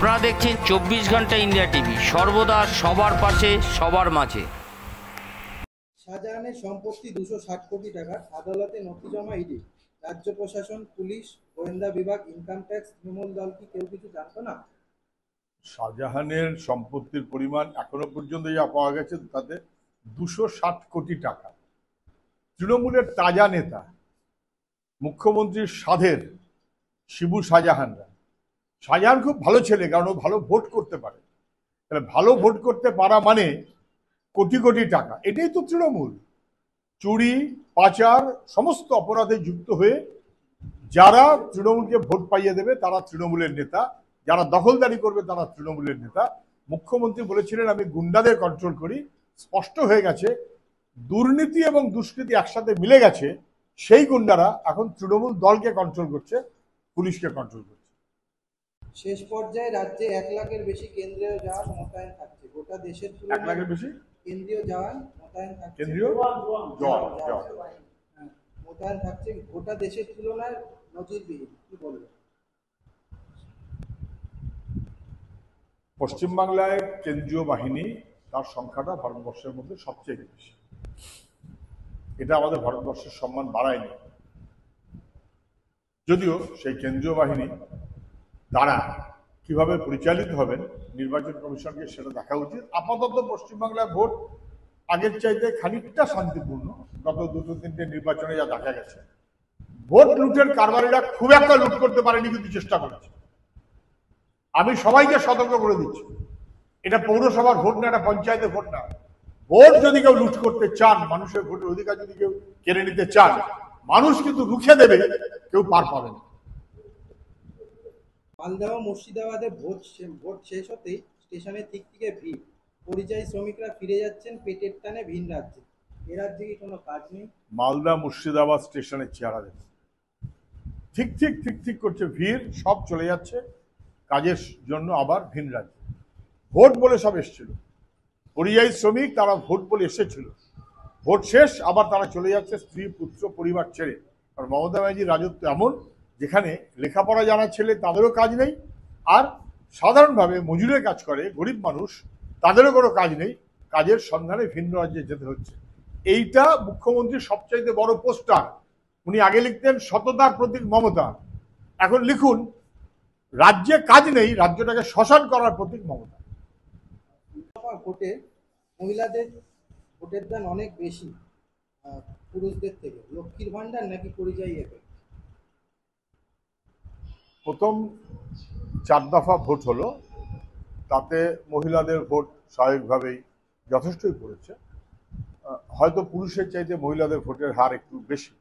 আপনারা দেখছেন 24 ঘন্টা ইন্ডিয়া টিভি, সর্বদা সবার পাশে সবার মাঝে। শাহজাহানের সম্পত্তি 260 কোটি টাকা, আদালতে নথি জমা ইডি। রাজ্য প্রশাসন, পুলিশ, গোয়েন্দা বিভাগ, ইনকাম ট্যাক্স, তৃণমূল দল কি কেউ কিছু জানতো না? শাহজাহানের সম্পত্তির পরিমাণ এখনো পর্যন্ত যা পাওয়া গেছে তাতে 260 কোটি টাকা। তৃণমূলের তাজা নেতা, মুখ্যমন্ত্রীর সাধের শিবু শাহজাহানরা। শাহজাহান খুব ভালো ছেলে, কারণ ও ভালো ভোট করতে পারে। তাহলে ভালো ভোট করতে পারা মানে কোটি কোটি টাকা, এটাই তো তৃণমূল। চুরি, পাচার, সমস্ত অপরাধে যুক্ত হয়ে যারা তৃণমূলকে ভোট পাইয়ে দেবে তারা তৃণমূলের নেতা, যারা দখলদারি করবে তারা তৃণমূলের নেতা। মুখ্যমন্ত্রী বলেছিলেন আমি গুন্ডাদের কন্ট্রোল করি, স্পষ্ট হয়ে গেছে দুর্নীতি এবং দুষ্কৃতি একসাথে মিলে গেছে। সেই গুন্ডারা এখন তৃণমূল দলকে কন্ট্রোল করছে, পুলিশকে কন্ট্রোল করছে। শেষ পর্যায়ে রাজ্যে 1 লাখের বেশি কেন্দ্রীয় জওয়ান মোতায়েন থাকছে। গোটা দেশের 1 লাখের বেশি কেন্দ্রীয় জওয়ান মোতায়েন থাকছে। কেন্দ্রীয় মোতায়েন থাকছে, গোটা দেশের তুলনায় নজিরবিহীন। কি বলবেন? পশ্চিমবাংলায় কেন্দ্রীয় বাহিনী তার সংখ্যাটা ভারতবর্ষের মধ্যে সবচেয়ে বেশি। এটা আমাদের ভারতবর্ষের সম্মান বাড়ায়নি। যদিও সেই কেন্দ্রীয় বাহিনী তারা কিভাবে পরিচালিত হবেন নির্বাচন কমিশনকে সেটা দেখা উচিত। আপাতত পশ্চিমবাংলায় ভোট আগের চাইতে খানিকটা শান্তিপূর্ণ। গত 2-3টে নির্বাচনে যা দেখা গেছে, ভোট লুটের কারবারিরা খুব একটা লুট করতে পারেনি, কিন্তু চেষ্টা করেছে। আমি সবাইকে সতর্ক করে দিচ্ছি, এটা পৌরসভার ভোট না, এটা পঞ্চায়েতের ভোট না। ভোট যদি কেউ লুট করতে চান, মানুষের ভোটের অধিকার যদি কেউ কেড়ে নিতে চান, মানুষ কিন্তু রুখে দেবে, কেউ পার পাবে না। মালদহ মুর্শিদাবাদে ভোট শেষ হতেই স্টেশনে থেকে ভিড়। পরিযায়ী শ্রমিকরা ফিরে যাচ্ছেন পেটের টানে ভিন রাজ্যে। এ রাজ্যে কি কোনো কাজ নেই? মালদা মুর্শিদাবাদ স্টেশনের চেহারা দেখুন, ঠিক করছে, ভিড় সব চলে যাচ্ছে কাজের জন্য আবার ভিন রাজ্যে। ভোট বলে সব এসেছিল পরিযায়ী শ্রমিক, তারা ভোট বলে এসেছিল, ভোট শেষ আবার তারা চলে যাচ্ছে স্ত্রী পুত্র পরিবার ছেড়ে। কারণ মমতা ব্যানার্জির রাজত্ব এমন, যেখানে লেখাপড়া জানা ছেলে তাদেরও কাজ নেই, আর সাধারণভাবে মজুরে কাজ করে গরিব মানুষ তাদেরও কোনো কাজ নেই, কাজের সন্ধানে ভিন্ন রাজ্যে যেতে হচ্ছে। এইটা মুখ্যমন্ত্রীর সবচাইতে বড় পোস্টার। উনি আগে লিখতেন সততার প্রতীক মমতা, এখন লিখুন রাজ্যে কাজ নেই, রাজ্যটাকে শ্মশান করার প্রতীক মমতা। ভোটে মহিলাদের ভোটের দান অনেক বেশি পুরুষদের থেকে। লক্ষ্মীর ভান্ডার নাকি পরিযায়ী এফেক্ট? প্রথম 4 দফা ভোট হলো, তাতে মহিলাদের ভোট স্বাভাবিকভাবেই যথেষ্টই পড়েছে। হয়তো পুরুষের চাইতে মহিলাদের ভোটের হার একটু বেশি।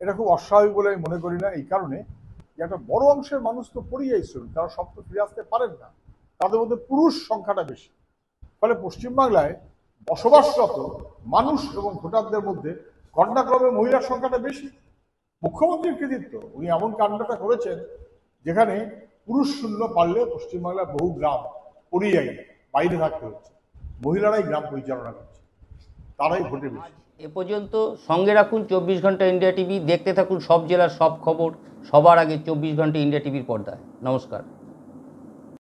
এটা খুব অস্বাভাবিক বলে আমি মনে করি না, এই কারণে যে একটা বড় অংশের মানুষ তো পরিযায়ী শ্রমিক, তারা সব তো ফিরে আসতে পারেন না, তাদের মধ্যে পুরুষ সংখ্যাটা বেশি। ফলে পশ্চিমবাংলায় বসবাসরত মানুষ এবং ভোটারদের মধ্যে ঘটনাক্রমে মহিলার সংখ্যাটা বেশি। মুখ্যমন্ত্রীর কৃতিত্ব, উনি এমন কাণ্ডটা করেছেন যেখানে পুরুষ শূন্য পারলে পশ্চিমবাংলার বহু গ্রাম পরিযায়ী, বাইরে থাকতে হচ্ছে, মহিলারাই গ্রাম পরিচালনা করছে, তারাই ভোটে বেশি। এ পর্যন্ত সঙ্গে রাখুন 24 ঘন্টা ইন্ডিয়া টিভি, দেখতে থাকুন সব জেলার সব খবর সবার আগে 24 ঘন্টা ইন্ডিয়া টিভির পর্দায়। নমস্কার।